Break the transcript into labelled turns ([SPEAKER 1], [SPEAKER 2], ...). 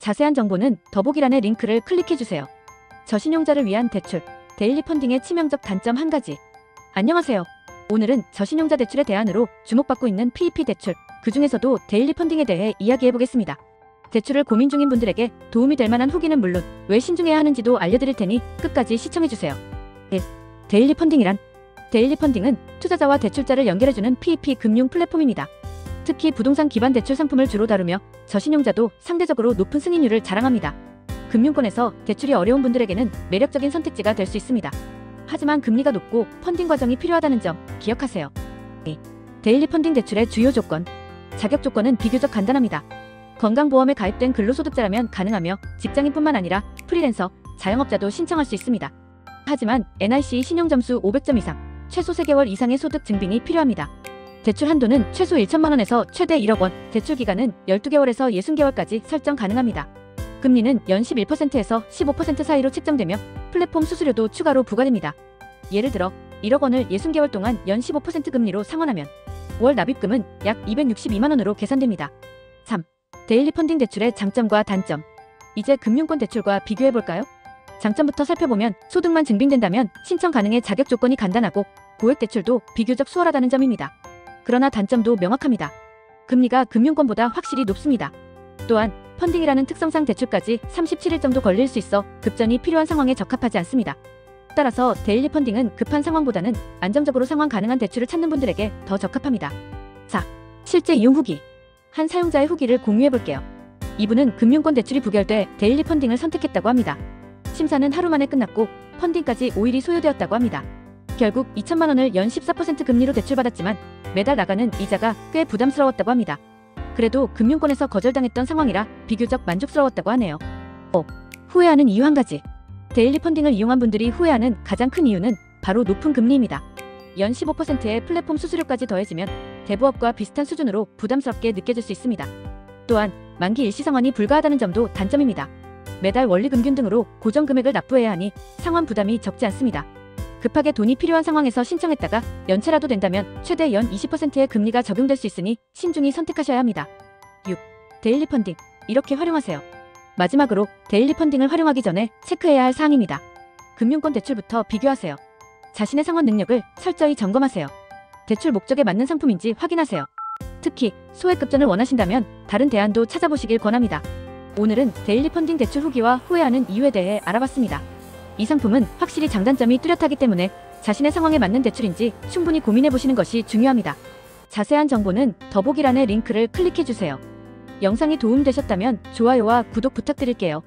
[SPEAKER 1] 자세한 정보는 더보기란의 링크를 클릭해주세요. 저신용자를 위한 대출, 데일리 펀딩의 치명적 단점 한 가지. 안녕하세요. 오늘은 저신용자 대출의 대안으로 주목받고 있는 PEP 대출, 그 중에서도 데일리 펀딩에 대해 이야기해보겠습니다. 대출을 고민 중인 분들에게 도움이 될 만한 후기는 물론 왜 신중해야 하는지도 알려드릴 테니 끝까지 시청해주세요. 1. 데일리 펀딩이란? 데일리 펀딩은 투자자와 대출자를 연결해주는 PEP 금융 플랫폼입니다. 특히 부동산 기반 대출 상품을 주로 다루며 저신용자도 상대적으로 높은 승인율을 자랑합니다. 금융권에서 대출이 어려운 분들에게는 매력적인 선택지가 될 수 있습니다. 하지만 금리가 높고 펀딩 과정이 필요하다는 점 기억하세요. 2. 데일리 펀딩 대출의 주요 조건. 자격 조건은 비교적 간단합니다. 건강보험에 가입된 근로소득자라면 가능하며 직장인뿐만 아니라 프리랜서, 자영업자도 신청할 수 있습니다. 하지만 NIC 신용점수 500점 이상, 최소 3개월 이상의 소득 증빙이 필요합니다. 대출 한도는 최소 1천만 원에서 최대 1억 원, 대출 기간은 12개월에서 60개월까지 설정 가능합니다. 금리는 연 11%에서 15% 사이로 책정되며 플랫폼 수수료도 추가로 부과됩니다. 예를 들어 1억 원을 60개월 동안 연 15% 금리로 상환하면 월 납입금은 약 262만 원으로 계산됩니다. 3. 데일리 펀딩 대출의 장점과 단점. 이제 금융권 대출과 비교해볼까요? 장점부터 살펴보면 소득만 증빙된다면 신청 가능의 자격 조건이 간단하고 고액 대출도 비교적 수월하다는 점입니다. 그러나 단점도 명확합니다. 금리가 금융권보다 확실히 높습니다. 또한 펀딩이라는 특성상 대출까지 37일 정도 걸릴 수 있어 급전이 필요한 상황에 적합하지 않습니다. 따라서 데일리 펀딩은 급한 상황보다는 안정적으로 상환 가능한 대출을 찾는 분들에게 더 적합합니다. 4. 실제 이용 후기. 한 사용자의 후기를 공유해볼게요. 이분은 금융권 대출이 부결돼 데일리 펀딩을 선택했다고 합니다. 심사는 하루 만에 끝났고 펀딩까지 5일이 소요되었다고 합니다. 결국 2천만 원을 연 14% 금리로 대출받았지만 매달 나가는 이자가 꽤 부담스러웠다고 합니다. 그래도 금융권에서 거절당했던 상황이라 비교적 만족스러웠다고 하네요. 5. 후회하는 이유 한 가지. 데일리 펀딩을 이용한 분들이 후회하는 가장 큰 이유는 바로 높은 금리입니다. 연 15%의 플랫폼 수수료까지 더해지면 대부업과 비슷한 수준으로 부담스럽게 느껴질 수 있습니다. 또한 만기 일시 상환이 불가하다는 점도 단점입니다. 매달 원리금균 등으로 고정 금액을 납부해야 하니 상환 부담이 적지 않습니다. 급하게 돈이 필요한 상황에서 신청했다가 연체라도 된다면 최대 연 20%의 금리가 적용될 수 있으니 신중히 선택하셔야 합니다. 6. 데일리 펀딩. 이렇게 활용하세요. 마지막으로 데일리 펀딩을 활용하기 전에 체크해야 할 사항입니다. 금융권 대출부터 비교하세요. 자신의 상환 능력을 철저히 점검하세요. 대출 목적에 맞는 상품인지 확인하세요. 특히 소액 급전을 원하신다면 다른 대안도 찾아보시길 권합니다. 오늘은 데일리 펀딩 대출 후기와 후회하는 이유에 대해 알아봤습니다. 이 상품은 확실히 장단점이 뚜렷하기 때문에 자신의 상황에 맞는 대출인지 충분히 고민해보시는 것이 중요합니다. 자세한 정보는 더보기란의 링크를 클릭해주세요. 영상이 도움되셨다면 좋아요와 구독 부탁드릴게요.